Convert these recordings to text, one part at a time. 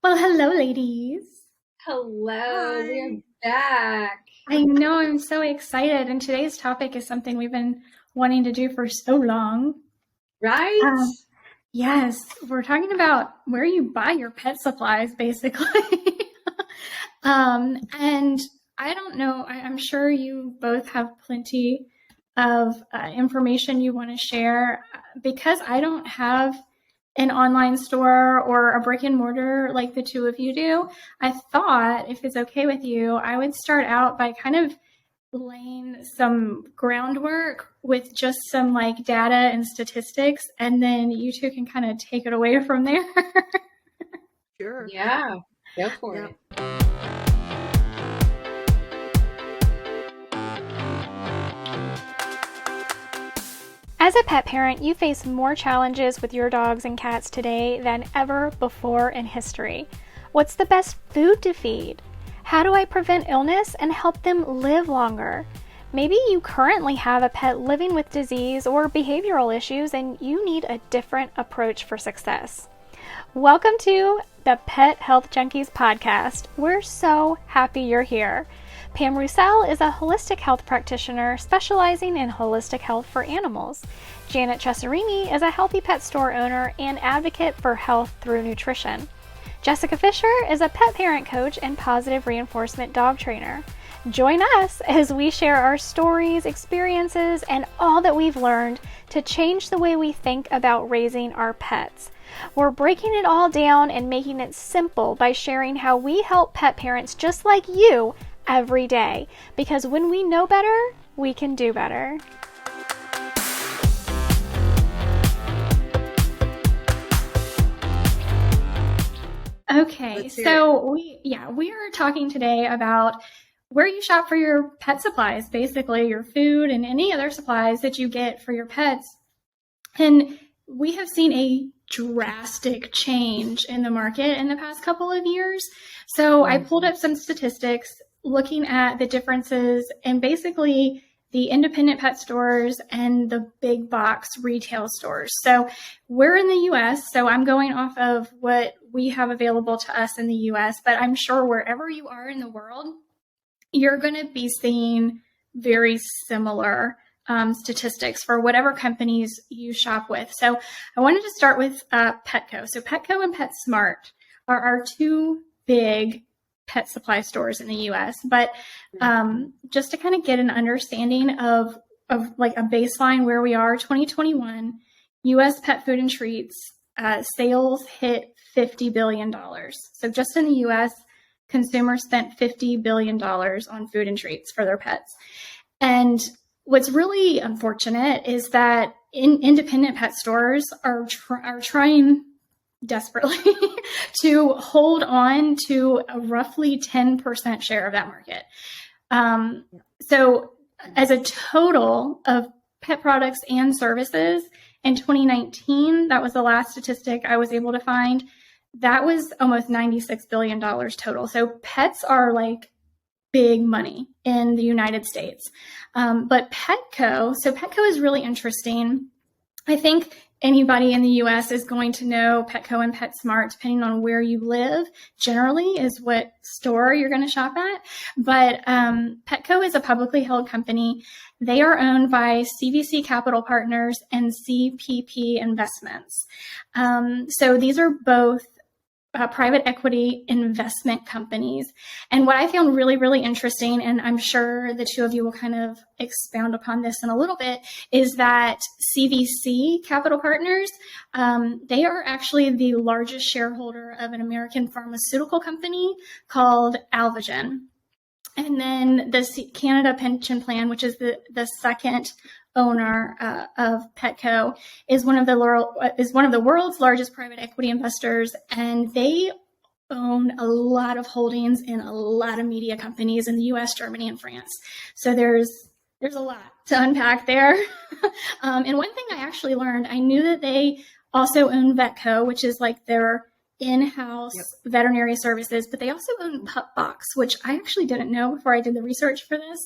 Well, hello, ladies. Hello, Hi. we're back. I know I'm so excited, and today's topic is something we've been wanting to do for so long. Right? Um, yes, we're talking about where you buy your pet supplies, basically. And I don't know, I'm sure you both have plenty of information you want to share because I don't have an online store or a brick and mortar like the two of you do. I thought, if it's okay with you, I would start out by kind of laying some groundwork with just some like data and statistics, and then you two can kind of take it away from there. Sure. Yeah, go for Yep. it. As a pet parent, you face more challenges with your dogs and cats today than ever before in history. What's the best food to feed? How do I prevent illness and help them live longer? Maybe you currently have a pet living with disease or behavioral issues and you need a different approach for success. Welcome to the Pet Health Junkies podcast. We're so happy you're here. Pam Roussel is a holistic health practitioner specializing in holistic health for animals. Janet Cesarini is a healthy pet store owner and advocate for health through nutrition. Jessica Fisher is a pet parent coach and positive reinforcement dog trainer. Join us as we share our stories, experiences, and all that we've learned to change the way we think about raising our pets. We're breaking it all down and making it simple by sharing how we help pet parents just like you every day. Because when we know better, we can do better. Okay, Let's hear it. so we are talking today about where you shop for your pet supplies, basically your food and any other supplies that you get for your pets. And we have seen a drastic change in the market in the past couple of years. So I pulled up some statistics looking at the differences in basically the independent pet stores and the big box retail stores. So we're in the US, so I'm going off of what we have available to us in the US, but I'm sure wherever you are in the world, you're going to be seeing very similar statistics for whatever companies you shop with. So I wanted to start with Petco. So Petco and PetSmart are our two big pet supply stores in the U.S. But just to kind of get an understanding of like a baseline where we are, 2021, U.S. pet food and treats sales hit $50 billion. So just in the U.S., consumers spent $50 billion on food and treats for their pets. And what's really unfortunate is that independent pet stores are trying desperately to hold on to a roughly 10% share of that market. So as a total of pet products and services in 2019, that was the last statistic I was able to find, that was almost $96 billion total. So pets are like big money in the United States. But Petco is really interesting. I think anybody in the US is going to know Petco and PetSmart, depending on where you live, generally is what store you're going to shop at. But Petco is a publicly held company. They are owned by CVC Capital Partners and CPP Investments. So these are both private equity investment companies. And what I found really, really interesting, and I'm sure the two of you will kind of expound upon this in a little bit, is that CVC Capital Partners, they are actually the largest shareholder of an American pharmaceutical company called Alvogen. And then the Canada Pension Plan, which is the second owner of Petco, is one of the world's largest private equity investors, and they own a lot of holdings in a lot of media companies in the U.S., Germany, and France. So there's a lot to unpack there. And one thing I actually learned, I knew that they also own Vetco, which is like their in-house veterinary services, but they also own PupBox, which I actually didn't know before I did the research for this.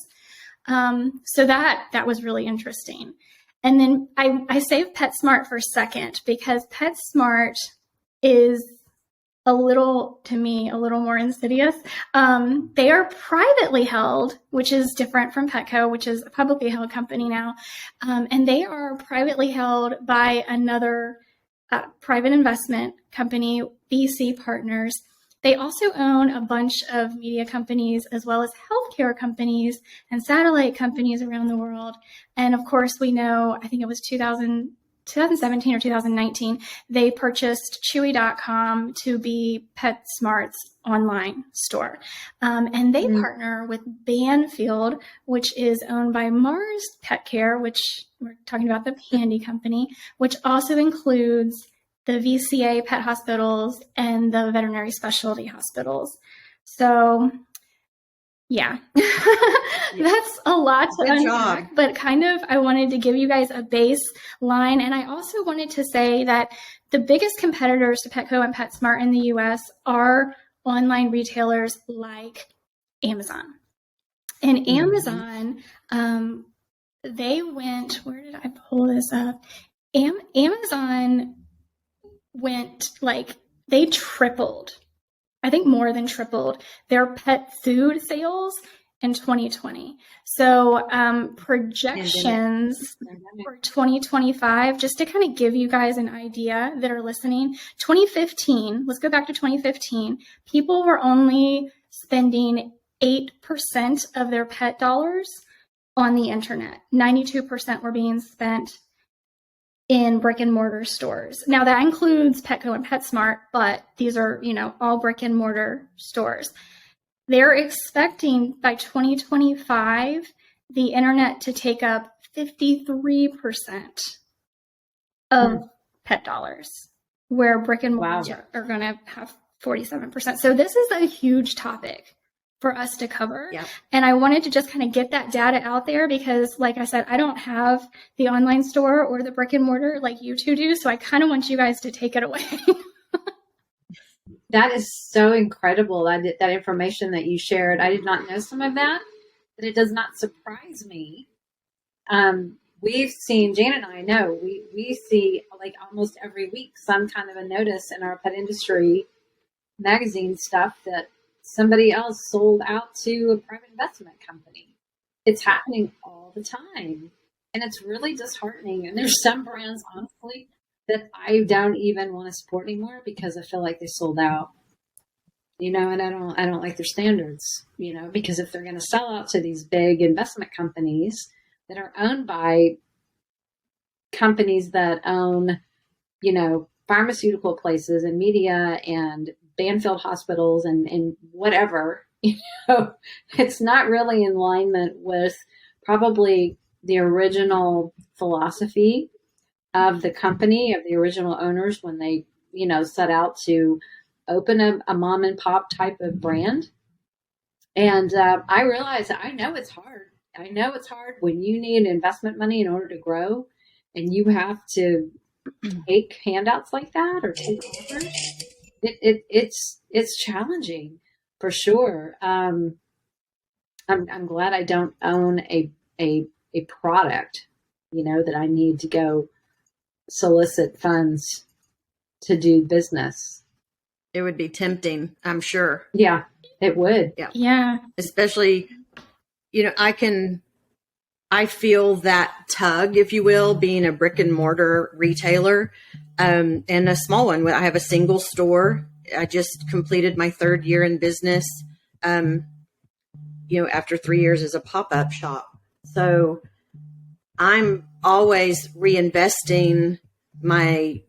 So that was really interesting. And then I saved PetSmart for a second because PetSmart is a little more insidious. They are privately held, which is different from Petco, which is a publicly held company now. And they are privately held by another private investment company, VC Partners. They also own a bunch of media companies as well as healthcare companies and satellite companies around the world. And of course, we know, I think it was 2017 or 2019, they purchased Chewy.com to be PetSmart's online store. And they partner with Banfield, which is owned by Mars Pet Care, which we're talking about the candy company, which also includes the VCA pet hospitals and the veterinary specialty hospitals. So yeah, that's a lot to unpack, but kind of I wanted to give you guys a baseline. And I also wanted to say that the biggest competitors to Petco and PetSmart in the US are online retailers like Amazon. And Amazon, they went, where did I pull this up? Amazon went they tripled, I think more than tripled their pet food sales in 2020. So projections for 2025, just to kind of give you guys an idea that are listening, 2015, let's go back to 2015, people were only spending 8% of their pet dollars on the internet. 92% were being spent in brick and mortar stores. Now that includes Petco and PetSmart, but these are, all brick and mortar stores. They're expecting by 2025, the internet to take up 53% of pet dollars, where brick and mortar are going to have 47%. So this is a huge topic for us to cover. Yep. And I wanted to just kind of get that data out there because, like I said, I don't have the online store or the brick and mortar like you two do. So I kind of want you guys to take it away. That is so incredible. That information that you shared. I did not know some of that, but it does not surprise me. We've seen, Jan and I know, we see like almost every week some kind of a notice in our pet industry magazine stuff that somebody else sold out to a private investment company. It's happening all the time. And it's really disheartening. And there's some brands, honestly, that I don't even want to support anymore because I feel like they sold out. And I don't like their standards, because if they're going to sell out to these big investment companies that are owned by companies that own, pharmaceutical places and media and Banfield hospitals and whatever, it's not really in alignment with probably the original philosophy of the company, of the original owners when they, set out to open a mom and pop type of brand. And I realize I know it's hard. I know it's hard when you need investment money in order to grow and you have to take handouts like that or take orders. It's challenging for sure. I'm glad I don't own a product, that I need to go solicit funds to do business. It would be tempting, I'm sure. Yeah, it would. Yeah. Especially, I feel that tug, if you will, being a brick and mortar retailer, and a small one. I have a single store. I just completed my 3rd year in business, after 3 years as a pop-up shop. So I'm always reinvesting my,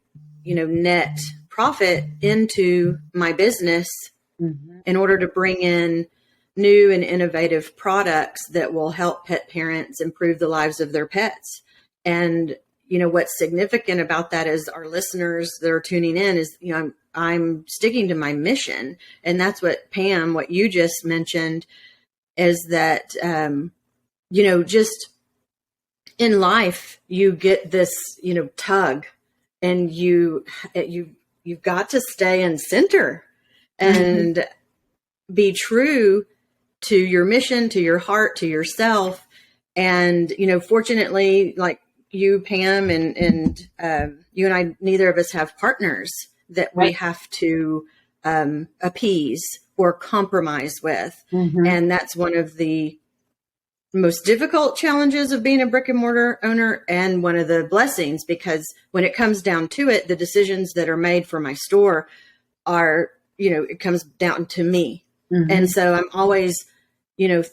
net profit into my business in order to bring in new and innovative products that will help pet parents improve the lives of their pets. And, what's significant about that is our listeners that are tuning in is, I'm sticking to my mission. And that's what Pam, what you just mentioned is that, just in life, you get this, tug and you've got to stay in center and be true to your mission, to your heart, to yourself. And, fortunately, like you, Pam, and you and I, neither of us have partners that we have to appease or compromise with. Mm-hmm. And that's one of the most difficult challenges of being a brick and mortar owner, and one of the blessings, because when it comes down to it, the decisions that are made for my store are, it comes down to me. Mm-hmm. And so I'm always,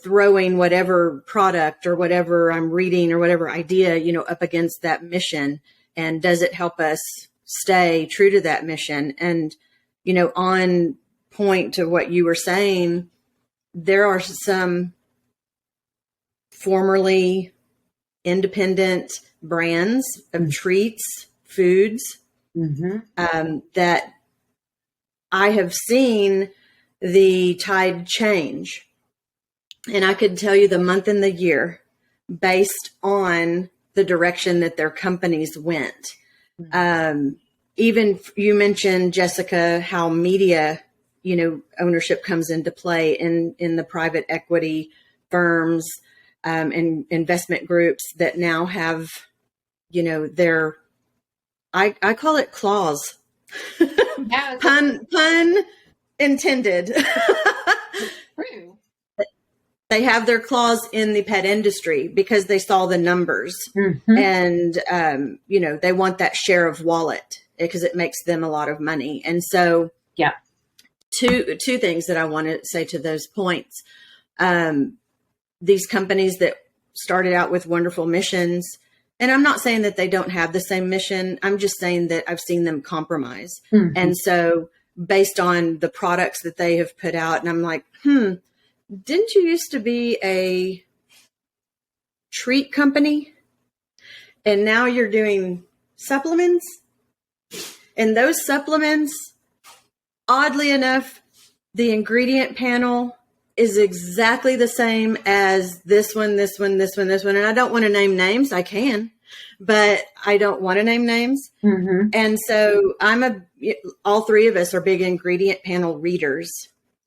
throwing whatever product or whatever I'm reading or whatever idea, up against that mission. And does it help us stay true to that mission? And, on point to what you were saying, there are some formerly independent brands of treats, foods, that I have seen the tide change. And I could tell you the month and the year based on the direction that their companies went. Even you mentioned, Jessica, how media, ownership comes into play in the private equity firms, and investment groups that now have, their, I call it claws. Yeah, pun intended. true. They have their claws in the pet industry because they saw the numbers, and, they want that share of wallet because it makes them a lot of money. And so, yeah, two things that I want to say to those points. These companies that started out with wonderful missions, and I'm not saying that they don't have the same mission. I'm just saying that I've seen them compromise. And so based on the products that they have put out, and I'm like, didn't you used to be a treat company? And now you're doing supplements? And those supplements, oddly enough, the ingredient panel is exactly the same as this one, this one, this one, this one. And I don't want to name names. I can, but I don't want to name names. And so all three of us are big ingredient panel readers.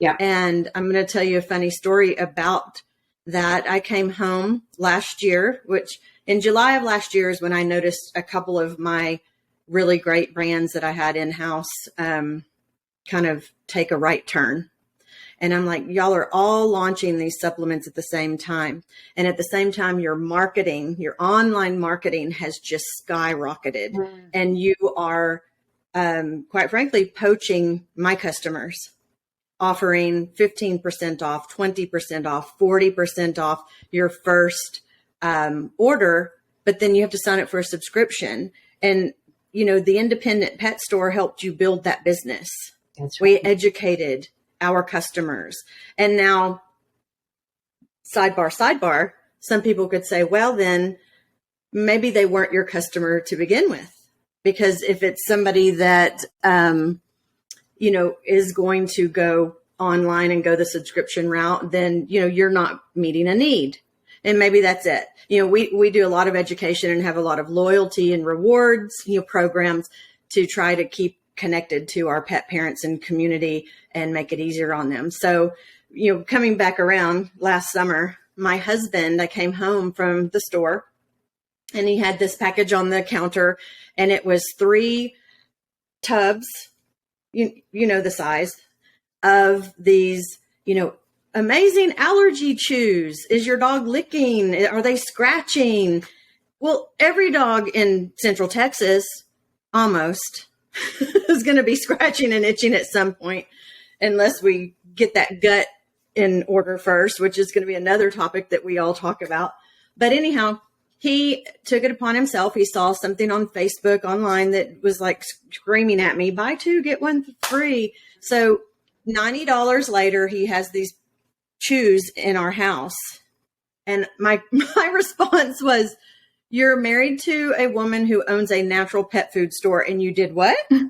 Yeah. And I'm going to tell you a funny story about that. I came home last year, which in July of last year is when I noticed a couple of my really great brands that I had in-house kind of take a right turn. And I'm like, y'all are all launching these supplements at the same time. And at the same time, your marketing, your online marketing has just skyrocketed. And you are, quite frankly, poaching my customers, offering 15% off, 20% off, 40% off your first order. But then you have to sign up for a subscription. And, the independent pet store helped you build that business. That's right. We educated our customers. And now, sidebar, some people could say, well, then maybe they weren't your customer to begin with. Because if it's somebody that, is going to go online and go the subscription route, then, you're not meeting a need. And maybe that's it. We do a lot of education and have a lot of loyalty and rewards, programs to try to keep connected to our pet parents and community and make it easier on them. So, coming back around last summer, my husband, I came home from the store and he had this package on the counter, and it was 3 tubs, the size of these, amazing allergy chews. Is your dog licking? Are they scratching? Well, every dog in Central Texas almost is going to be scratching and itching at some point, unless we get that gut in order first, which is going to be another topic that we all talk about. But anyhow, he took it upon himself. He saw something on Facebook online that was like screaming at me, buy 2, get 1 free. So $90 later, he has these chews in our house. And my response was, you're married to a woman who owns a natural pet food store, and you did what? I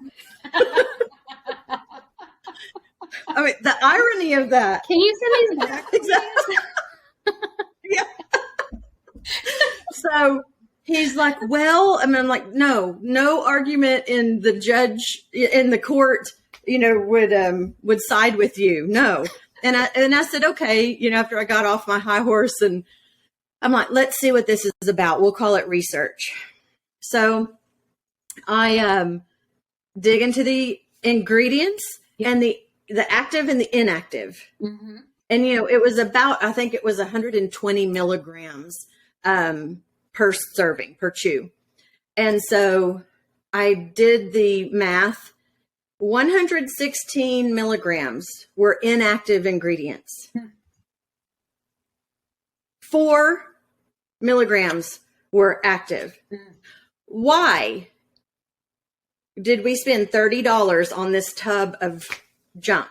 mean, the irony of that. Can you send these back? Exactly. Yeah. So he's like, well, I mean, I'm like, no argument in the court, would side with you. No. And I said, okay, after I got off my high horse, and I'm like, let's see what this is about. We'll call it research. So I dig into the ingredients, and the the active and the inactive. Mm-hmm. And, it was about, I think it was 120 milligrams per serving, per chew. And so I did the math. 116 milligrams were inactive ingredients. 4 milligrams were active. Why did we spend $30 on this tub of junk?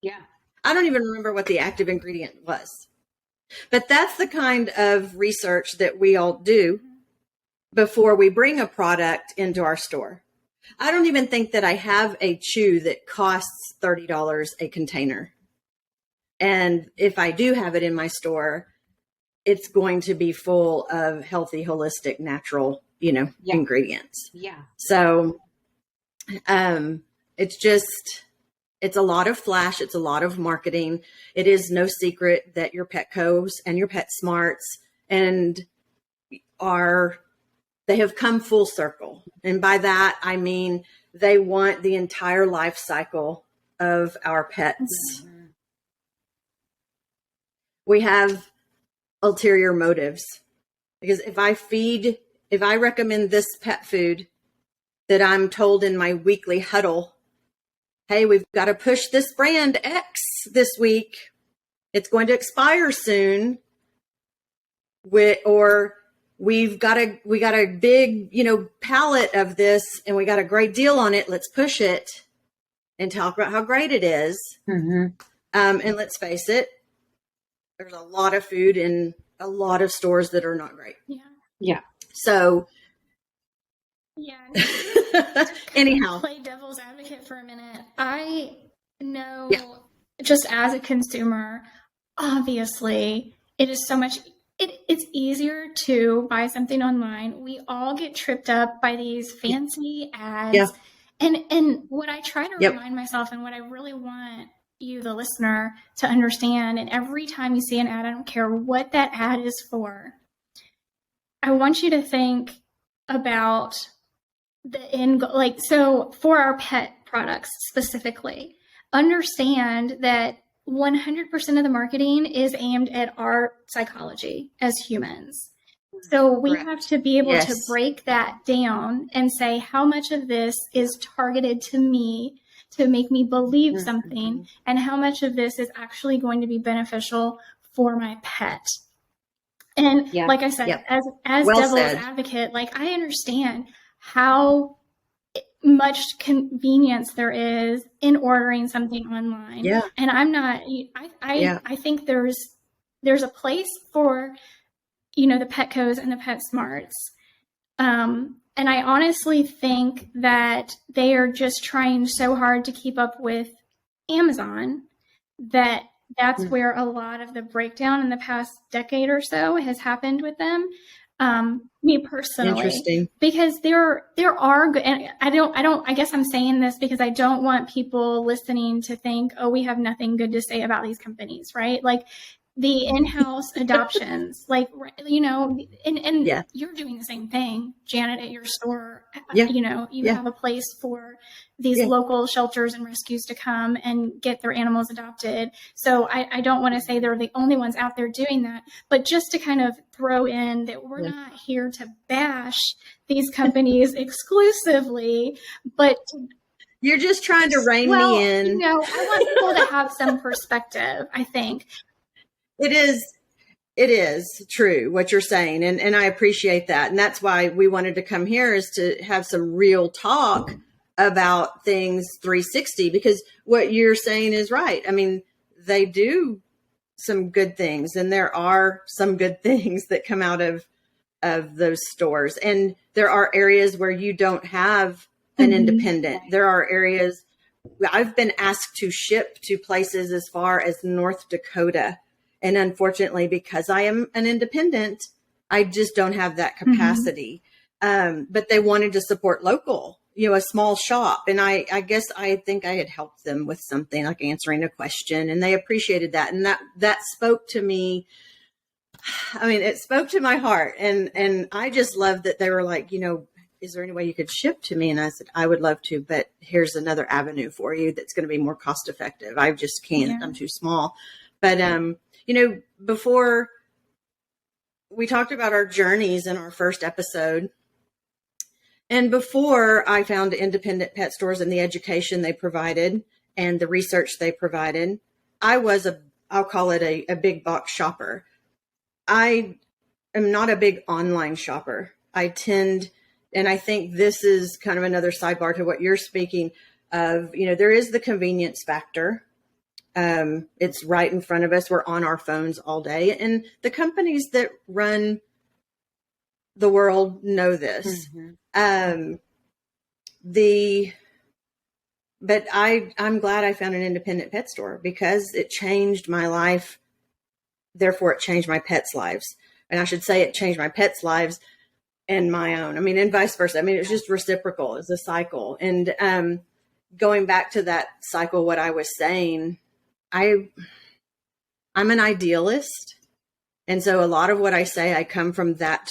Yeah. I don't even remember what the active ingredient was. But that's the kind of research that we all do before we bring a product into our store. I don't even think that I have a chew that costs $30 a container. And if I do have it in my store, it's going to be full of healthy, holistic, natural, ingredients. Yeah. So it's a lot of flash. It's a lot of marketing. It is no secret that your Petcos and your PetSmarts they have come full circle. And by that, I mean, they want the entire life cycle of our pets. Mm-hmm. We have ulterior motives, because if I recommend this pet food that I'm told in my weekly huddle, hey, we've got to push this brand X this week, it's going to expire soon, or we got a big, pallet of this and we got a great deal on it, let's push it and talk about how great it is. Mm-hmm. And let's face it, there's a lot of food in a lot of stores that are not great. Yeah. Yeah. So, yeah. Anyhow, play devil's advocate for a minute. I know, just as a consumer, obviously, it is so much. It's easier to buy something online. We all get tripped up by these fancy ads, and what I try to remind myself, and what I really want you, the listener, to understand, and every time you see an ad, I don't care what that ad is for, I want you to think about the end goal. Like, so for our pet products specifically, understand that 100% of the marketing is aimed at our psychology as humans. So we have to be able to break that down and say, how much of this is targeted to me to make me believe something, and how much of this is actually going to be beneficial for my pet. And like I said, as well devil's said. advocate, like, I understand how much convenience there is in ordering something online. Yeah. And I'm not, I think there's a place for, the Petcos and the PetSmarts. And I honestly think that they are just trying so hard to keep up with Amazon that's where a lot of the breakdown in the past decade or so has happened with them. Me personally, interesting, because there are good, and I guess I'm saying this because I don't want people listening to think, oh, we have nothing good to say about these companies, right? Like the in-house adoptions, like, and you're doing the same thing, Janet, at your store. You have a place for these local shelters and rescues to come and get their animals adopted. So I don't want to say they're the only ones out there doing that, but just to kind of throw in that we're not here to bash these companies exclusively, but you're just trying to rein me in. I want people to have some perspective, I think. It is true what you're saying. And I appreciate that. And that's why we wanted to come here, is to have some real talk about things 360, because what you're saying is right. I mean, they do some good things, and there are some good things that come out of those stores. And there are areas where you don't have an independent. There are areas I've been asked to ship to places as far as North Dakota. And unfortunately, because I am an independent, I just don't have that capacity. But they wanted to support local, a small shop. And I think I had helped them with something like answering a question, and they appreciated that. And that spoke to me. I mean, it spoke to my heart. And I just love that they were like, is there any way you could ship to me? And I said, I would love to, but here's another avenue for you that's going to be more cost effective. I just can't, Yeah. I'm too small. But, before we talked about our journeys in our first episode, and before I found independent pet stores and the education they provided and the research they provided, I was I'll call it a big box shopper. I am not a big online shopper. I tend, and I think this is kind of another sidebar to what you're speaking of, there is the convenience factor. It's right in front of us. We're on our phones all day. And the companies that run the world know this. Mm-hmm. But I'm glad I found an independent pet store because it changed my life. Therefore, it changed my pets' lives. And I should say it changed my pets' lives and my own. I mean, and vice versa. I mean, it's just reciprocal. It's a cycle. And going back to that cycle, what I was saying, I'm an idealist. And so a lot of what I say, I come from that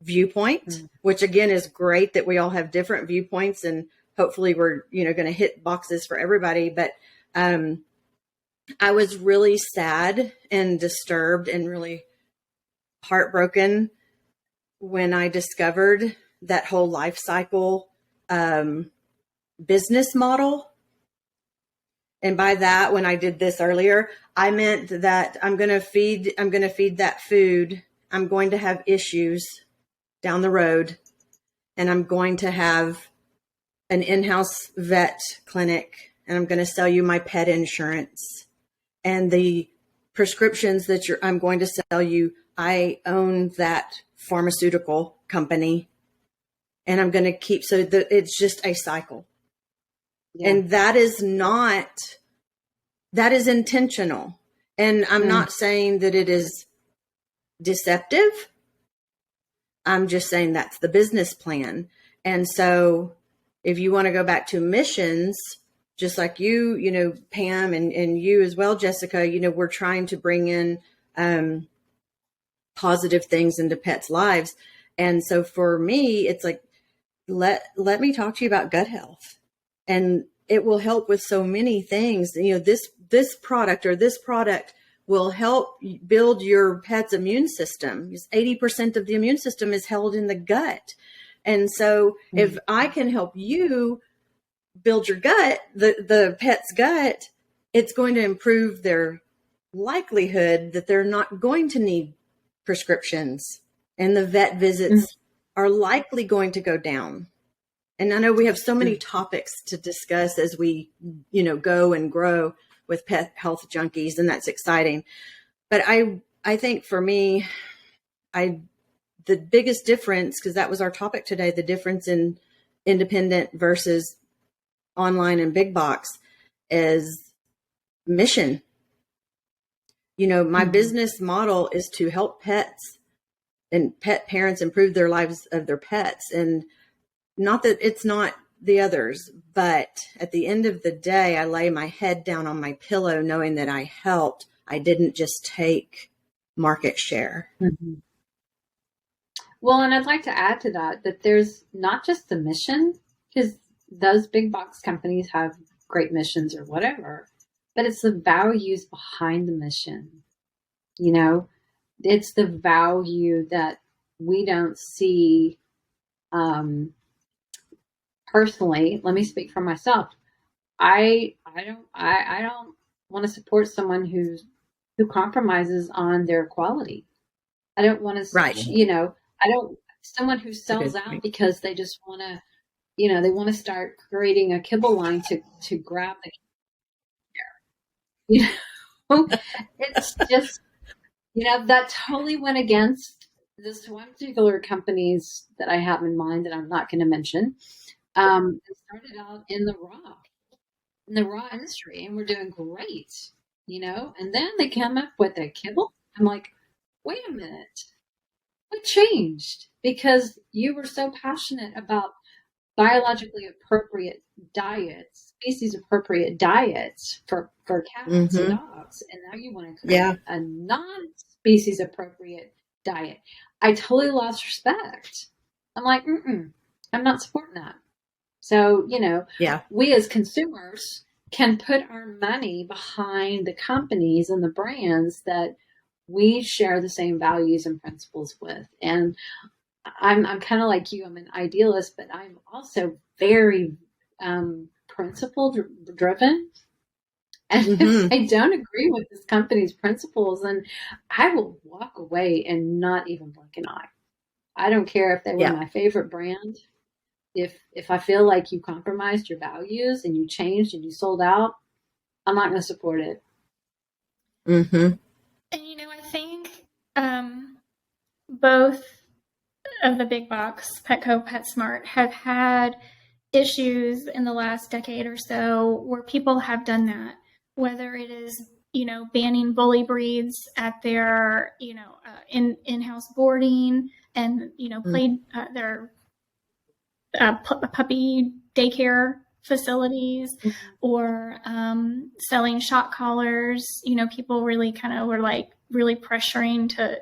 viewpoint, which again is great that we all have different viewpoints and hopefully we're, going to hit boxes for everybody. But I was really sad and disturbed and really heartbroken when I discovered that whole life cycle business model. And by that, when I did this earlier, I meant that I'm going to feed that food. I'm going to have issues down the road, and I'm going to have an in-house vet clinic, and I'm going to sell you my pet insurance and the prescriptions that I'm going to sell you. I own that pharmaceutical company, and I'm going to keep, it's just a cycle. Yeah. And that is intentional. And I'm not saying that it is deceptive. I'm just saying that's the business plan. And so if you want to go back to missions, just like you, Pam, and you as well, Jessica, we're trying to bring in positive things into pets' lives. And so for me, it's like, let me talk to you about gut health. And it will help with so many things. This product will help build your pet's immune system. Because 80% of the immune system is held in the gut. And so if I can help you build your gut, the pet's gut, it's going to improve their likelihood that they're not going to need prescriptions, and the vet visits are likely going to go down. And I know we have so many topics to discuss as we, go and grow with Pet Health Junkies, and that's exciting. But I think for me, the biggest difference, because that was our topic today, the difference in independent versus online and big box is mission. My business model is to help pets and pet parents improve their lives of their pets. And not that it's not the others, but at the end of the day, I lay my head down on my pillow knowing that I helped. I didn't just take market share. Mm-hmm. Well, and I'd like to add to that there's not just the mission, because those big box companies have great missions or whatever, but it's the values behind the mission. It's the value that we don't see. Personally, let me speak for myself. I don't want to support someone who compromises on their quality. I don't want to, right. Someone who sells out because they just want to, they want to start creating a kibble line to grab the care. It's just, that totally went against this one particular companies that I have in mind that I'm not going to mention. It started out in the raw industry, and we're doing great, and then they come up with a kibble. I'm like, wait a minute, what changed? Because you were so passionate about biologically appropriate diets, species appropriate diets for cats and dogs, and now you want to create a non-species appropriate diet. I totally lost respect. I'm like, I'm not supporting that. So, Yeah. we as consumers can put our money behind the companies and the brands that we share the same values and principles with. And I'm kind of like you. I'm an idealist, but I'm also very principle driven. And if I don't agree with this company's principles, then I will walk away and not even blink an eye. I don't care if they were my favorite brand. If I feel like you compromised your values and you changed and you sold out, I'm not going to support it. Mm-hmm. And I think both of the big box, Petco, PetSmart, have had issues in the last decade or so where people have done that, whether it is banning bully breeds at their in-house boarding and played their puppy daycare facilities, or selling shock collars. People really kind of were like really pressuring to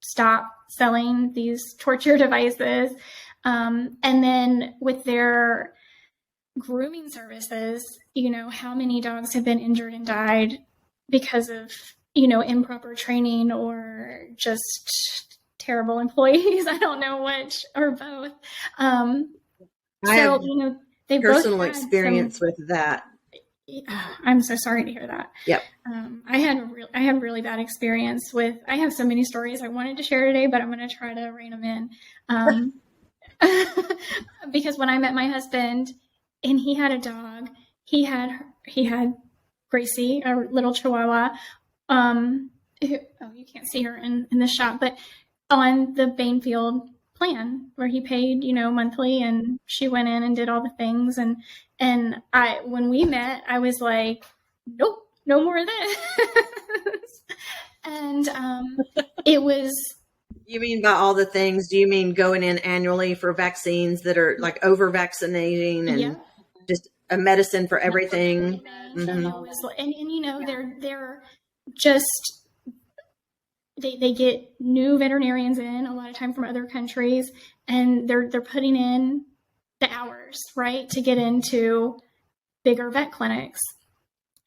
stop selling these torture devices. And then with their grooming services, how many dogs have been injured and died because of, improper training or just terrible employees. I don't know which or both. I have they personal both had experience with that. I'm so sorry to hear that. Yep. I had really bad experience with. I have so many stories I wanted to share today, but I'm going to try to rein them in. Because when I met my husband, and he had a dog, he had Gracie, a little Chihuahua. You can't see her in the shot, but on the Bainfield plan where he paid, monthly, and she went in and did all the things. And when we met, I was like, nope, no more of this. And it was. You mean by all the things, do you mean going in annually for vaccines that are like over vaccinating and just a medicine for everything? And they're just, they get new veterinarians in a lot of time from other countries, and they're putting in the hours, right, to get into bigger vet clinics.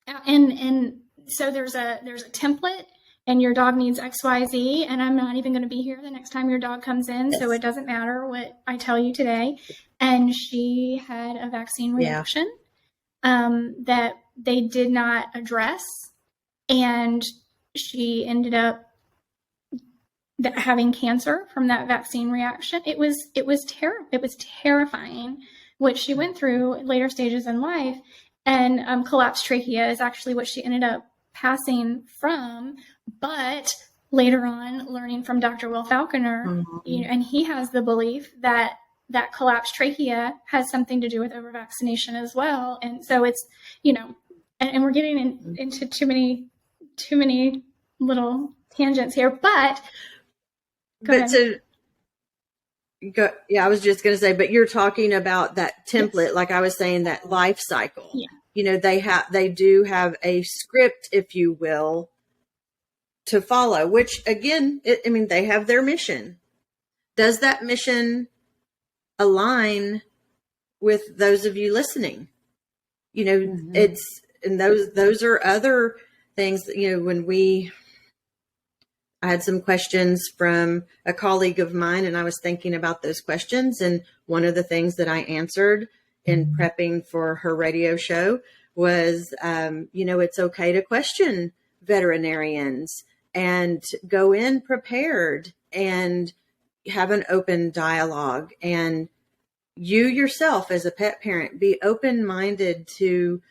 And so there's a template, and your dog needs XYZ, and I'm not even going to be here the next time your dog comes in, so it doesn't matter what I tell you today. And she had a vaccine reaction that they did not address, and she ended up having cancer from that vaccine reaction. It was terrifying what she went through at later stages in life, and collapsed trachea is actually what she ended up passing from. But later on, learning from Dr. Will Falconer, and he has the belief that collapsed trachea has something to do with over-vaccination as well. And so it's, and we're getting into too many little tangents here, but I was just going to say, but you're talking about that template, like I was saying, that life cycle. Yeah. They do have a script, if you will, to follow, which again, they have their mission. Does that mission align with those of you listening? It's, and those are other things that, when I had some questions from a colleague of mine, and I was thinking about those questions. And one of the things that I answered in prepping for her radio show was, it's okay to question veterinarians and go in prepared and have an open dialogue. And you yourself as a pet parent, be open-minded to,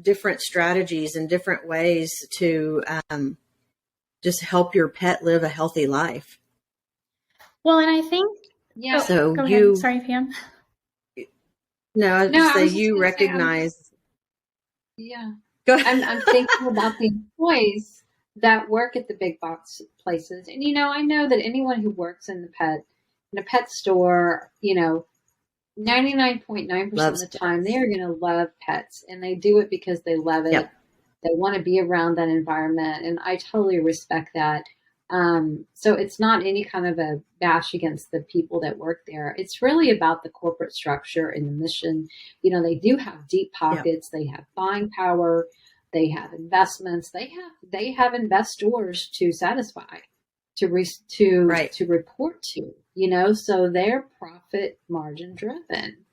different strategies and different ways to just help your pet live a healthy life. Well, and I think, so go you, ahead. Sorry, Pam. No, I just say you recognize. Go ahead. I'm thinking about the employees that work at the big box places. And, I know that anyone who works in a pet store, 99.9% of the time, they are going to love pets, and they do it because they love it. Yep. They want to be around that environment. And I totally respect that. So it's not any kind of a bash against the people that work there. It's really about the corporate structure and the mission. You know, they do have deep pockets. They have buying power. They have investments. They have investors to satisfy, to report to. You know, so they're profit margin driven,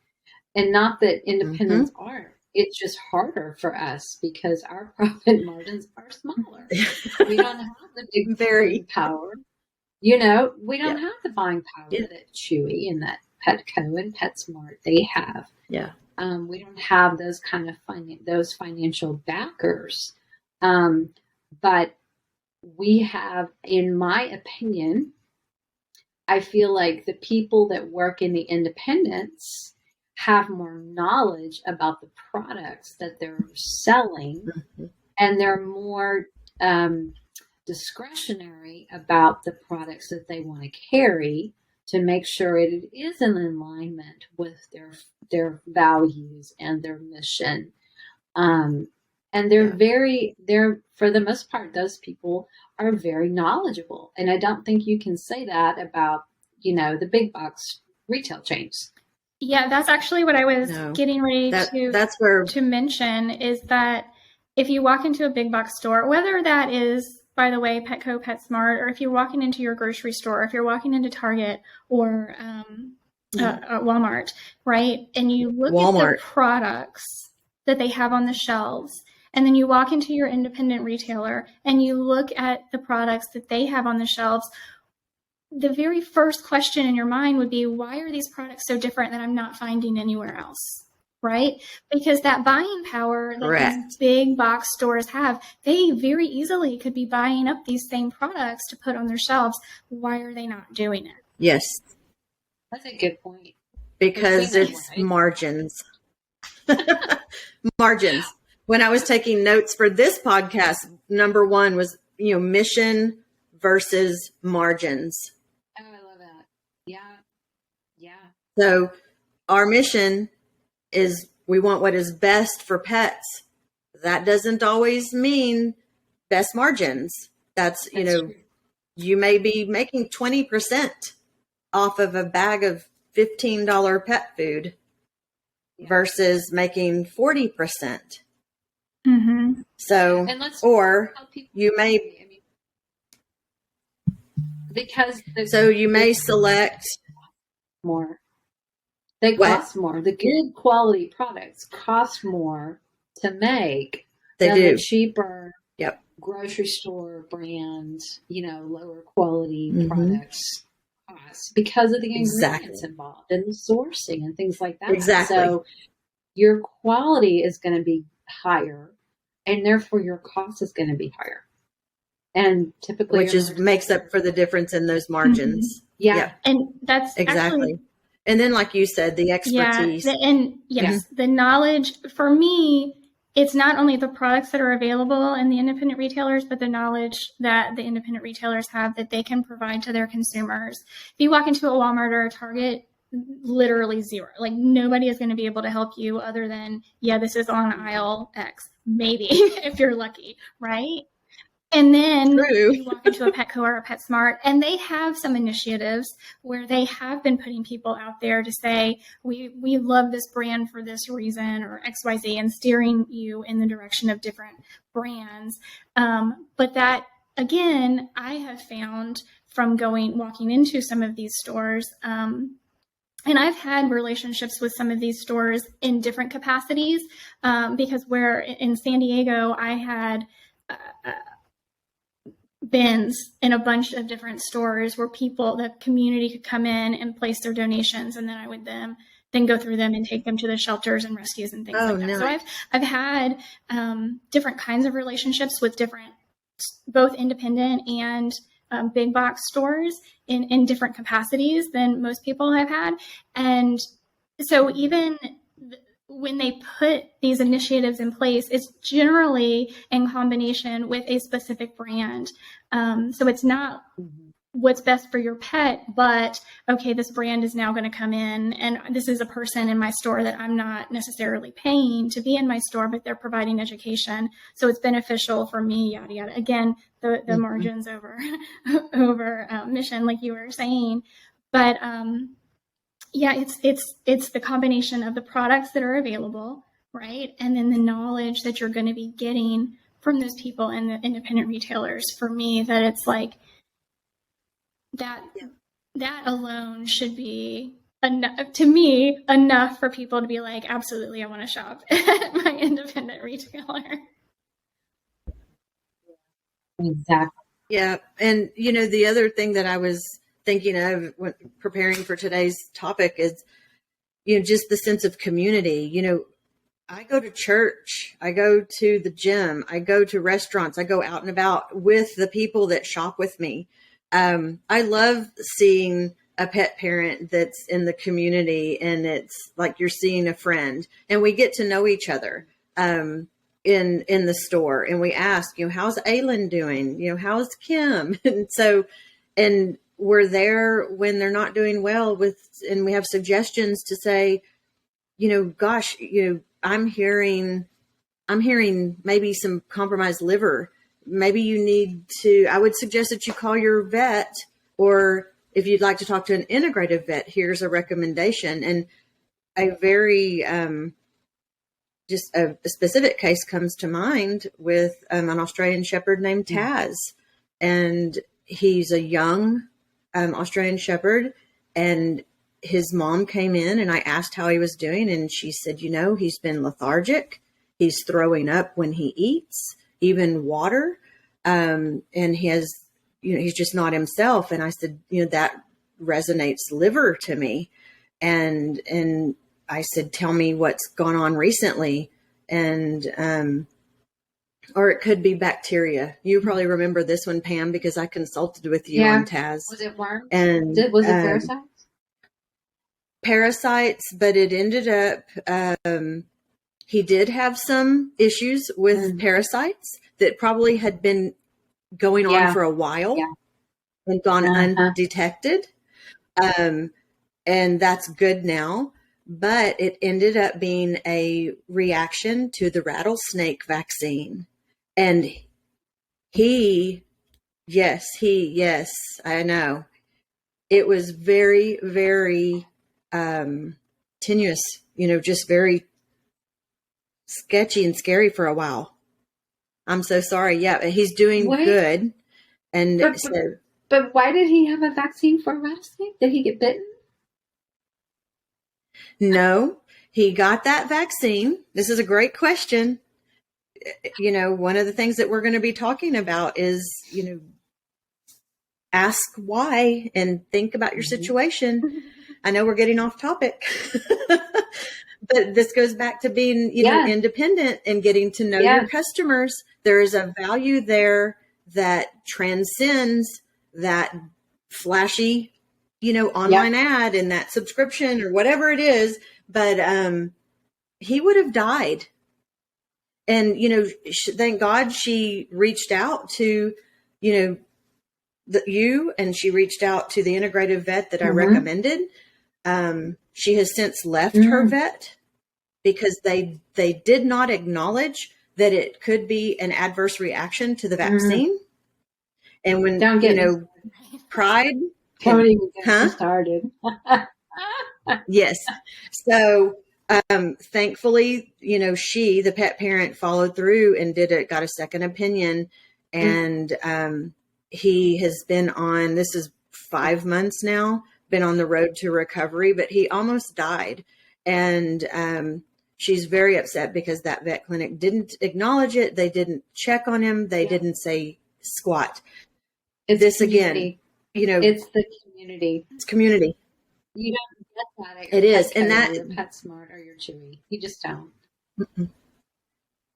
and not that independents aren't. It's just harder for us because our profit margins are smaller. We don't have the big Very power. You know, we don't have the buying power that Chewy and that Petco and PetSmart they have. Yeah. We don't have those kind of those financial backers. But we have, in my opinion, I feel like the people that work in the independents have more knowledge about the products that they're selling, and they're more discretionary about the products that they want to carry to make sure it is in alignment with their values and their mission. And they're for the most part, those people are very knowledgeable. And I don't think you can say that about, you know, the big box retail chains. Yeah, that's actually what I was getting ready to mention, is that if you walk into a big box store, whether that is, by the way, Petco, PetSmart, or if you're walking into your grocery store, if you're walking into Target or Walmart, right? And you look at the products that they have on the shelves, and then you walk into your independent retailer and you look at the products that they have on the shelves, the very first question in your mind would be, why are these products so different that I'm not finding anywhere else? Right? Because that buying power that these big box stores have, they very easily could be buying up these same products to put on their shelves. Why are they not doing it? Yes. That's a good point. Because it's margins. Margins. When I was taking notes for this podcast, number one was, you know, mission versus margins. Oh, I love that. Yeah. Yeah. So our mission is we want what is best for pets. That doesn't always mean best margins. That's you know, true. You may be making 20% off of a bag of $15 pet food versus making 40%. Mm-hmm. So, or you may, because you may select more. They cost more. The good quality products cost more to make than the cheaper grocery store brand, you know, lower quality products cost because of the ingredients involved and the sourcing and things like that. Exactly. So your quality is going to be higher, and therefore your cost is going to be higher. And typically, which makes up for the difference in those margins. Mm-hmm. Yeah. And that's exactly. And then, like you said, the expertise. The knowledge. For me, it's not only the products that are available in the independent retailers, but the knowledge that the independent retailers have that they can provide to their consumers. If you walk into a Walmart or a Target, literally zero. Like, nobody is going to be able to help you other than, this is on aisle X, maybe, if you're lucky, right? And then you walk into a Petco or a PetSmart, and they have some initiatives where they have been putting people out there to say, we love this brand for this reason or XYZ, and steering you in the direction of different brands. But that, again, I have found from walking into some of these stores, and I've had relationships with some of these stores in different capacities, because where in San Diego, I had bins in a bunch of different stores where the community could come in and place their donations, and then I would then go through them and take them to the shelters and rescues and things like that. No. So I've had different kinds of relationships with different, both independent and big box stores in different capacities than most people have had. And so even when they put these initiatives in place, it's generally in combination with a specific brand. So it's not what's best for your pet, but okay, this brand is now going to come in, and this is a person in my store that I'm not necessarily paying to be in my store, but they're providing education, so it's beneficial for me, yada yada. Again, the margins over mission, like you were saying, but yeah, it's the combination of the products that are available, right, and then the knowledge that you're going to be getting from those people and the independent retailers. For me, that it's like that alone should be enough, to me, enough for people to be like, absolutely, I want to shop at my independent retailer. Exactly. Yeah. And, the other thing that I was thinking of when preparing for today's topic is, just the sense of community. I go to church, I go to the gym, I go to restaurants, I go out and about with the people that shop with me. I love seeing a pet parent that's in the community, and it's like you're seeing a friend, and we get to know each other in the store, and we ask, how's Aylin doing? How's Kim? And we're there when they're not doing well and we have suggestions to say, gosh, I'm hearing maybe some compromised liver. Maybe you need I would suggest that you call your vet, or if you'd like to talk to an integrative vet, here's a recommendation. And a very, just a specific case comes to mind with an Australian Shepherd named Taz. And he's a young Australian Shepherd, and his mom came in and I asked how he was doing. And she said, he's been lethargic. He's throwing up when he eats, even water. And he has, he's just not himself. And I said, that resonates liver to me. And I said, tell me what's gone on recently. And, or it could be bacteria. You probably remember this one, Pam, because I consulted with you on Taz. Was it worms? And Was it parasites? Parasites, but it ended up, he did have some issues with parasites that probably had been going on for a while and gone undetected. And that's good now. But it ended up being a reaction to the rattlesnake vaccine. And yes, I know. It was very, very tenuous, just very sketchy and scary for a while. I'm so sorry. Yeah, he's doing good. And but why did he have a vaccine for a rattlesnake? Did he get bitten? No, he got that vaccine. This is a great question. One of the things that we're going to be talking about is, ask why and think about your situation. I know we're getting off topic, but this goes back to being, independent and getting to know your customers. There is a value there that transcends that flashy, online ad and that subscription or whatever it is. But he would have died. And, thank God she reached out to, you, and she reached out to the integrative vet that I recommended. She has since left her vet because they did not acknowledge that it could be an adverse reaction to the vaccine. And when, pride. Don't even get me started. Yes. So, thankfully, she, the pet parent, followed through and got a second opinion. And, he has been on, this is 5 months now, been on the road to recovery, but he almost died. And, she's very upset because that vet clinic didn't acknowledge it. They didn't check on him. They didn't say squat. It's this community. Again, it's the community. It's community. You don't get that. It is. And that you're pet smart or you're chewy. You just don't.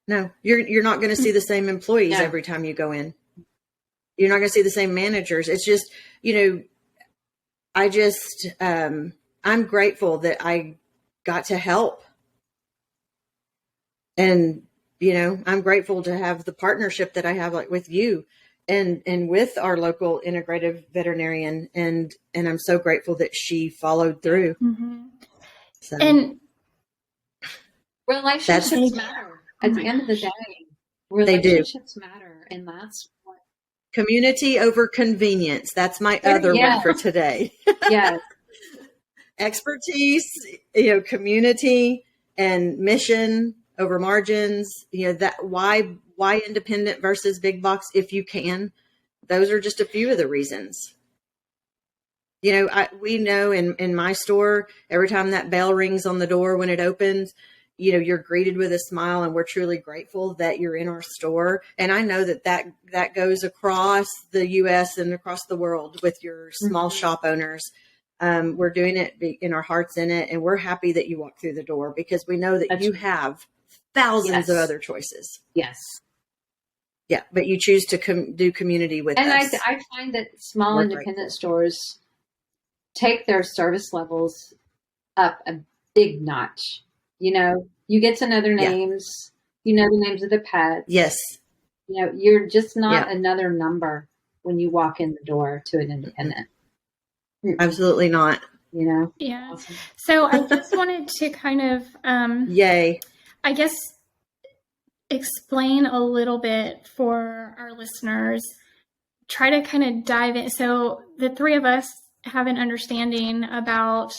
No, you're not going to see the same employees every time you go in. You're not going to see the same managers. It's just, I'm grateful that I got to help. And, I'm grateful to have the partnership that I have with you. and with our local integrative veterinarian, and I'm so grateful that she followed through. Mm-hmm. So And relationships matter. At the end of the day, relationships matter, and that's what community over convenience. That's my other one for today. Yes. Expertise, community and mission over margins. That why independent versus big box if you can. Those are just a few of the reasons. We know in my store, every time that bell rings on the door when it opens, you're greeted with a smile, and we're truly grateful that you're in our store. And I know that goes across the U.S. and across the world with your small shop owners. We're doing it in our hearts in it, and we're happy that you walk through the door because we know that you have thousands of other choices. Yes. Yeah, but you choose to do community with us. And I find that small independent stores take their service levels up a big notch. You get to know their names. You know the names of the pets. Yes. You're just not another number when you walk in the door to an independent. Absolutely not. Yeah. Awesome. So I just wanted to kind of, yay. I guess, explain a little bit for our listeners, try to kind of dive in. So the three of us have an understanding about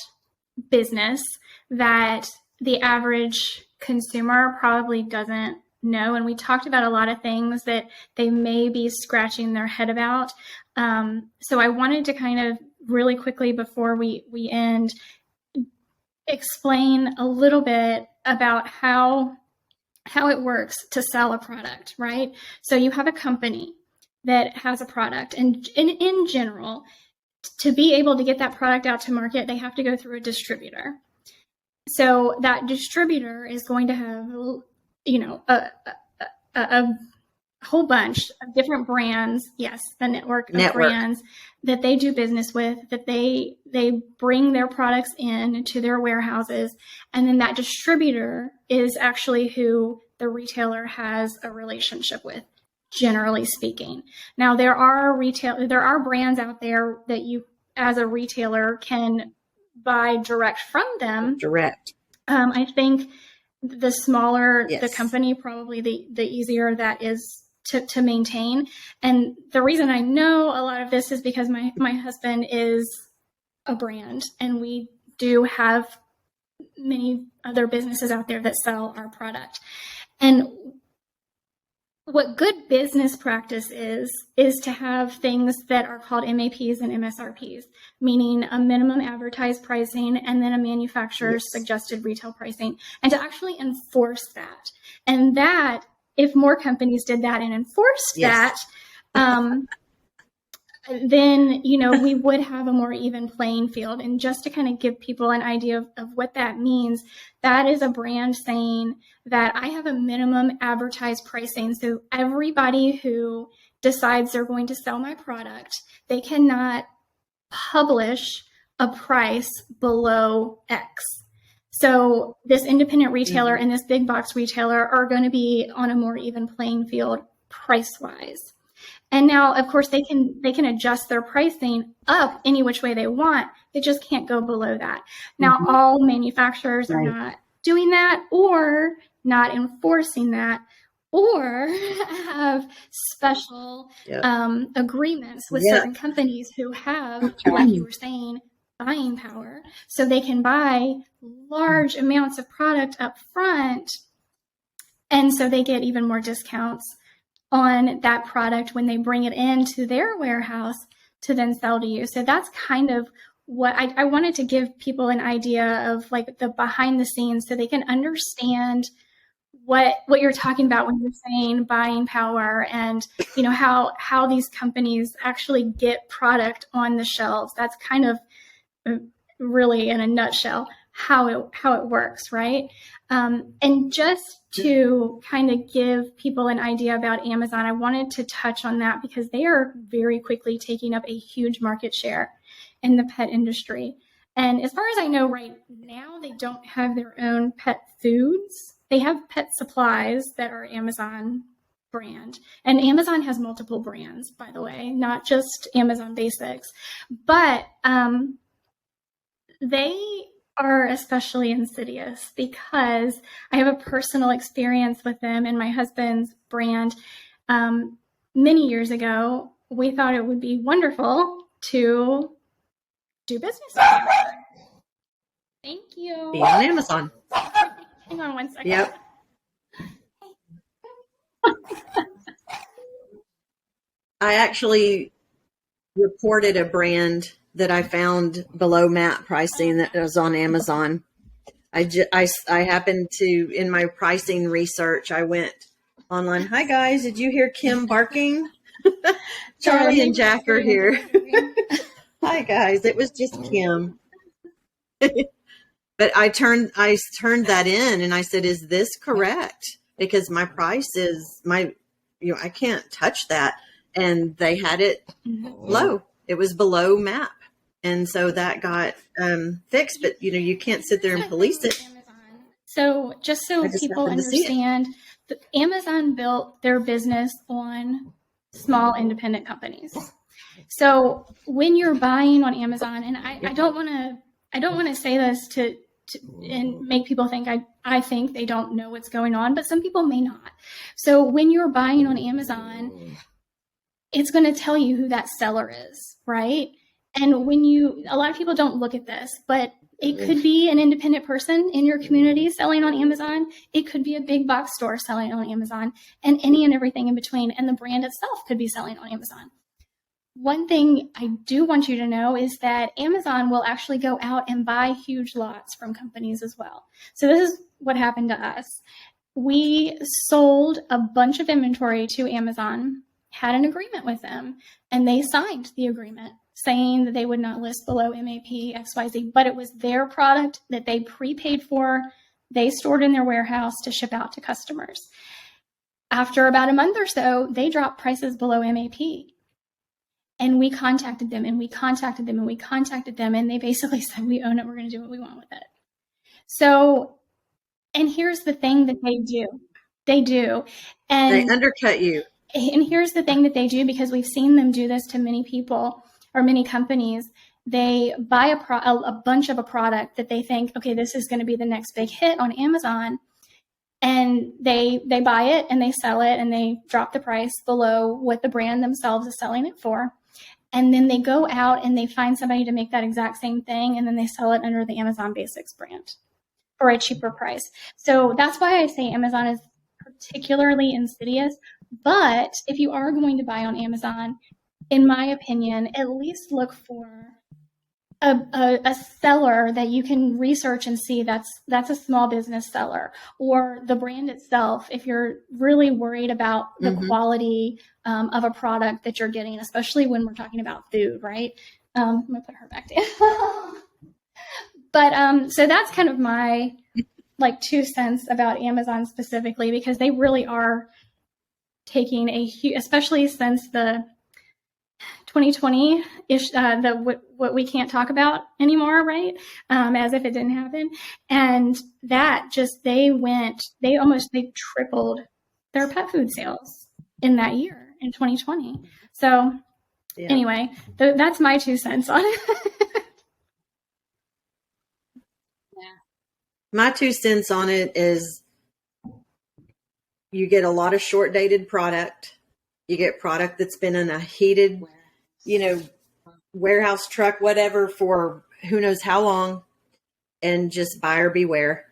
business that the average consumer probably doesn't know. And we talked about a lot of things that they may be scratching their head about. So I wanted to kind of really quickly before we end, explain a little bit about how it works to sell a product, right? So you have a company that has a product, and in general, to be able to get that product out to market, they have to go through a distributor. So that distributor is going to have, a whole bunch of different brands. Yes, the network of brands that they do business with, that they bring their products in to their warehouses. And then that distributor is actually who the retailer has a relationship with, generally speaking. Now, there are brands out there that you, as a retailer, can buy direct from them. Direct. I think the smaller the company, probably the easier that is to maintain. And the reason I know a lot of this is because my husband is a brand, and we do have many other businesses out there that sell our product. And what good business practice is to have things that are called MAPs and MSRPs, meaning a minimum advertised pricing and then a manufacturer's suggested retail pricing, and to actually enforce that. And that, if more companies did that and enforced that, then, we would have a more even playing field. And just to kind of give people an idea of what that means, that is a brand saying that I have a minimum advertised pricing. So everybody who decides they're going to sell my product, they cannot publish a price below X. So this independent retailer and this big box retailer are going to be on a more even playing field price-wise. And now, of course, they can adjust their pricing up any which way they want. They just can't go below that. Now, all manufacturers are not doing that, or not enforcing that, or have special agreements with certain companies who have, like you were saying, buying power. So they can buy large amounts of product up front, and so they get even more discounts on that product when they bring it into their warehouse to then sell to you. So that's kind of what I wanted to give people an idea of, like the behind the scenes, so they can understand what you're talking about when you're saying buying power, and how these companies actually get product on the shelves. That's kind of really, in a nutshell, how it works, right? And just to kind of give people an idea about Amazon, I wanted to touch on that because they are very quickly taking up a huge market share in the pet industry. And as far as I know right now, they don't have their own pet foods. They have pet supplies that are Amazon brand. And Amazon has multiple brands, by the way, not just Amazon Basics. But they are especially insidious because I have a personal experience with them and my husband's brand. Many years ago, we thought it would be wonderful to do business with them. Thank you. Be on Amazon. Hang on one second. Yep. I actually reported a brand that I found below MAP pricing that was on Amazon. I happened to, in my pricing research, I went online. Hi guys, did you hear Kim barking? Charlie and Jack are here. Hi guys, it was just Kim. But I turned that in and I said, is this correct? Because my price is I can't touch that. And they had it low. It was below MAP. And so that got fixed, but you can't sit there and police it. So just so people understand, Amazon built their business on small independent companies. So when you're buying on Amazon, and I don't want to say this to and make people think I think they don't know what's going on, but some people may not. So when you're buying on Amazon, it's going to tell you who that seller is, right? And a lot of people don't look at this, but it could be an independent person in your community selling on Amazon. It could be a big box store selling on Amazon, and any and everything in between. And the brand itself could be selling on Amazon. One thing I do want you to know is that Amazon will actually go out and buy huge lots from companies as well. So this is what happened to us. We sold a bunch of inventory to Amazon, had an agreement with them, and they signed the agreement saying that they would not list below MAP XYZ, but it was their product that they prepaid for, they stored in their warehouse to ship out to customers. After about a month or so, they dropped prices below MAP. And we contacted them and we contacted them and we contacted them, and they basically said, we own it, we're going to do what we want with it. So, and here's the thing that they do. And they undercut you. And here's the thing that they do, because we've seen them do this to many people or many companies. They buy a bunch of a product that they think, okay, this is going to be the next big hit on Amazon. And they buy it and they sell it and they drop the price below what the brand themselves is selling it for. And then they go out and they find somebody to make that exact same thing, and then they sell it under the Amazon Basics brand for a cheaper price. So that's why I say Amazon is particularly insidious. But if you are going to buy on Amazon, in my opinion, at least look for a seller that you can research and see that's a small business seller, or the brand itself, if you're really worried about the quality of a product that you're getting, especially when we're talking about food, right? I'm going to put her back down. But so that's kind of my 2 cents about Amazon specifically, because they really are taking a huge, especially since the 2020-ish, what we can't talk about anymore, right? As if it didn't happen. And that just, they tripled their pet food sales in that year, in 2020. So anyway, that's my 2 cents on it. My 2 cents on it is you get a lot of short dated product. You get product that's been in a heated, warehouse truck, whatever, for who knows how long, and just buyer beware.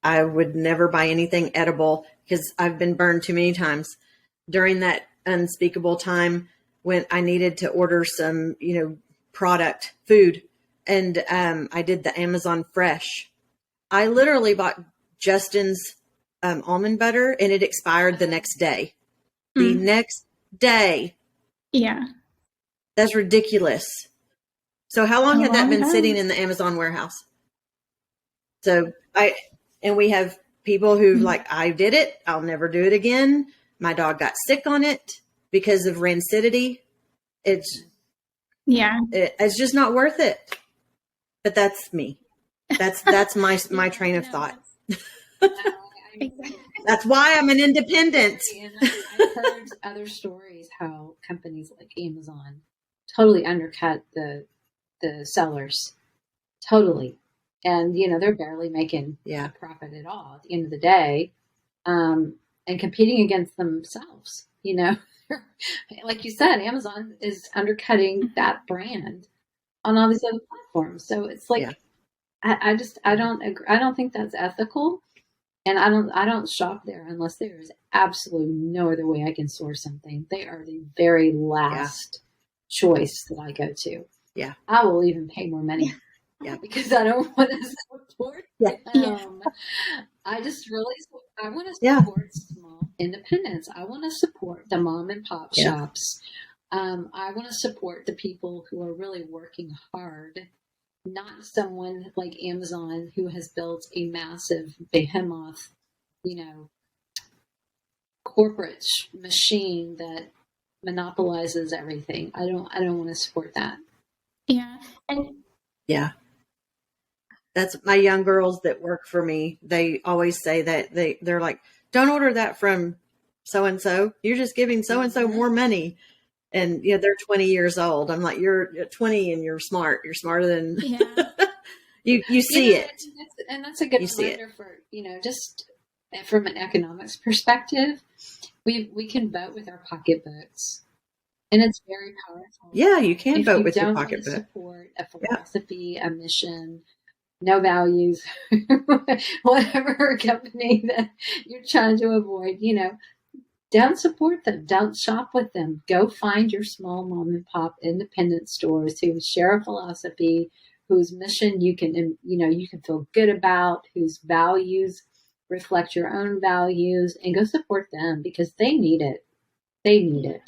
I would never buy anything edible, because I've been burned too many times during that unspeakable time when I needed to order some, food. And I did the Amazon Fresh. I literally bought Justin's almond butter, and it expired the next day. The next day. Yeah. That's ridiculous. So how long had that been sitting in the Amazon warehouse? So we have people who I did it. I'll never do it again. My dog got sick on it because of rancidity. It's just not worth it. But that's me. That's my train of thought. That's why I'm an independent. And I've heard other stories how companies like Amazon totally undercut the sellers, totally, and they're barely making a profit at all at the end of the day, and competing against themselves. Like you said, Amazon is undercutting that brand on all these other platforms. So it's like, I don't agree. I don't think that's ethical. And I don't shop there unless there is absolutely no other way I can source something. They are the very last choice that I go to. Yeah. I will even pay more money. Yeah. Because I don't want to support them. I want to support small independents. I want to support the mom and pop shops. I want to support the people who are really working hard, not someone like Amazon who has built a massive behemoth, corporate machine that monopolizes everything. I don't want to support that. Yeah. That's my young girls that work for me. They always say that they're like, don't order that from so-and-so. You're just giving so-and-so more money. And they're 20 years old. I'm like, you're 20 and you're smart. You're smarter than you see it. And that's a good reminder for, just from an economics perspective, we can vote with our pocketbooks. And it's very powerful. Yeah, you can vote with your pocketbook. pocketbook. Support a philosophy, a mission, no values, whatever company that you're trying to avoid, don't support them. Don't shop with them. Go find your small mom and pop independent stores who share a philosophy, whose mission you can feel good about, whose values reflect your own values, and go support them because they need it. They need it.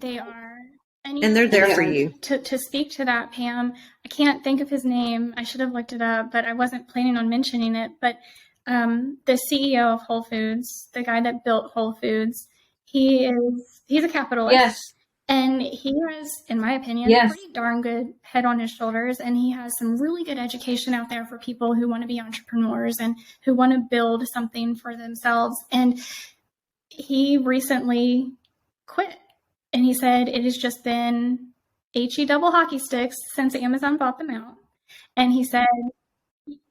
They are. And they're there for you. To speak to that, Pam, I can't think of his name. I should have looked it up, but I wasn't planning on mentioning it. But the CEO of Whole Foods, the guy that built Whole Foods, he's a capitalist. Yes. And he has, in my opinion, a pretty darn good head on his shoulders. And he has some really good education out there for people who want to be entrepreneurs and who want to build something for themselves. And he recently quit. And he said it has just been HE double hockey sticks since Amazon bought them out. And he said,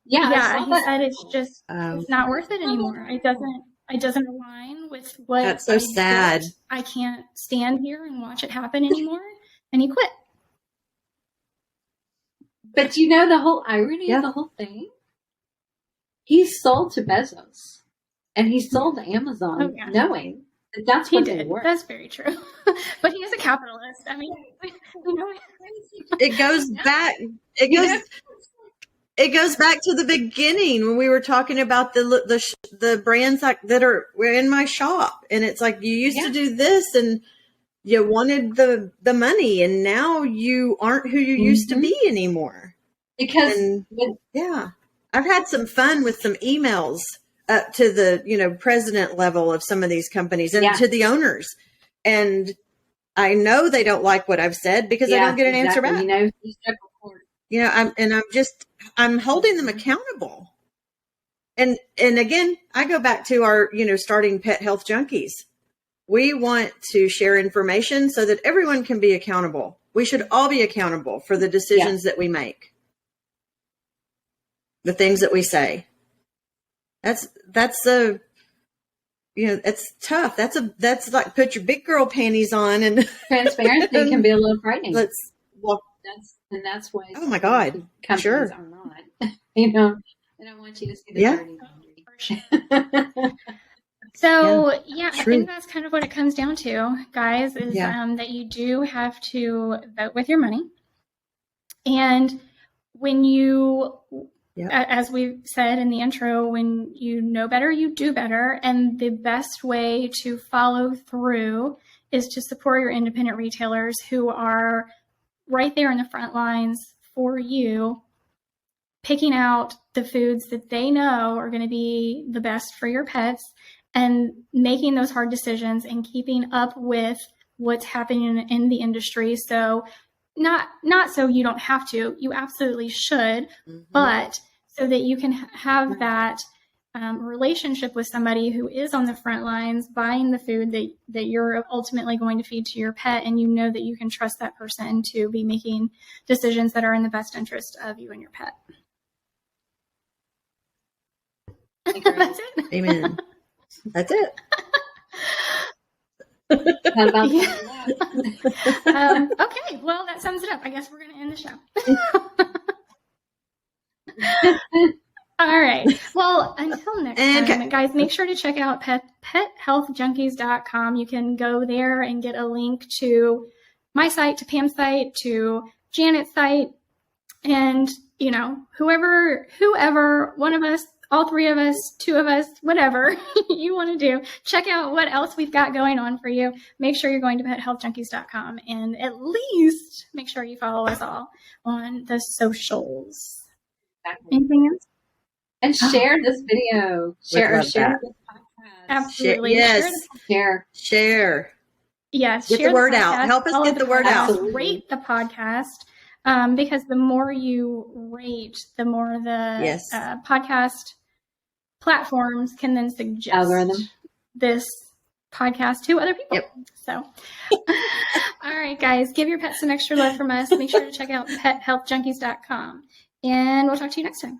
he said it's just it's not worth it anymore. It doesn't align with what. That's so sad. I can't stand here and watch it happen anymore. And he quit. But the whole irony of the whole thing? He sold to Bezos and he sold to Amazon knowing that's what they were. That's very true. But he is a capitalist. I mean, it goes back. It goes back to the beginning when we were talking about the brands that were in my shop, and it's like you used to do this, and you wanted the money, and now you aren't who you used to be anymore. I've had some fun with some emails up to the president level of some of these companies and to the owners, and I know they don't like what I've said because I don't get an answer back. I'm holding them accountable. And again, I go back to our, starting Pet Health Junkies. We want to share information so that everyone can be accountable. We should all be accountable for the decisions that we make. The things that we say. That's it's tough. That's like put your big girl panties on, and transparency can be a little frightening. That's why. Oh my God! Companies are not. They don't want you to see the dirty laundry. So I think that's kind of what it comes down to, guys. Is that you do have to vote with your money, and when you. As we said in the intro, when you know better, you do better. And the best way to follow through is to support your independent retailers who are right there in the front lines for you, picking out the foods that they know are going to be the best for your pets and making those hard decisions and keeping up with what's happening in the industry. So not so you don't have to, you absolutely should, but so that you can have that relationship with somebody who is on the front lines buying the food that you're ultimately going to feed to your pet, and you know that you can trust that person to be making decisions that are in the best interest of you and your pet. That's it. Amen. That's it. How about Yeah. Okay, well, that sums it up. I guess we're going to end the show. All right. Well, until next time, guys, make sure to check out pethealthjunkies.com. You can go there and get a link to my site, to Pam's site, to Janet's site, and, you know, whoever, one of us, all three of us, two of us, whatever you want to do, check out what else we've got going on for you. Make sure you're going to pethealthjunkies.com, and at least make sure you follow us all on the socials. Exactly. Anything else? And share this video. Share this podcast. Absolutely. Yes. Share. Yes. Get the word out. Help us get the word out. Rate the podcast. Because the more you rate, the more the podcast platforms can then suggest this podcast to other people. Yep. So, all right, guys, give your pets some extra love from us. Make sure to check out pethealthjunkies.com, and we'll talk to you next time.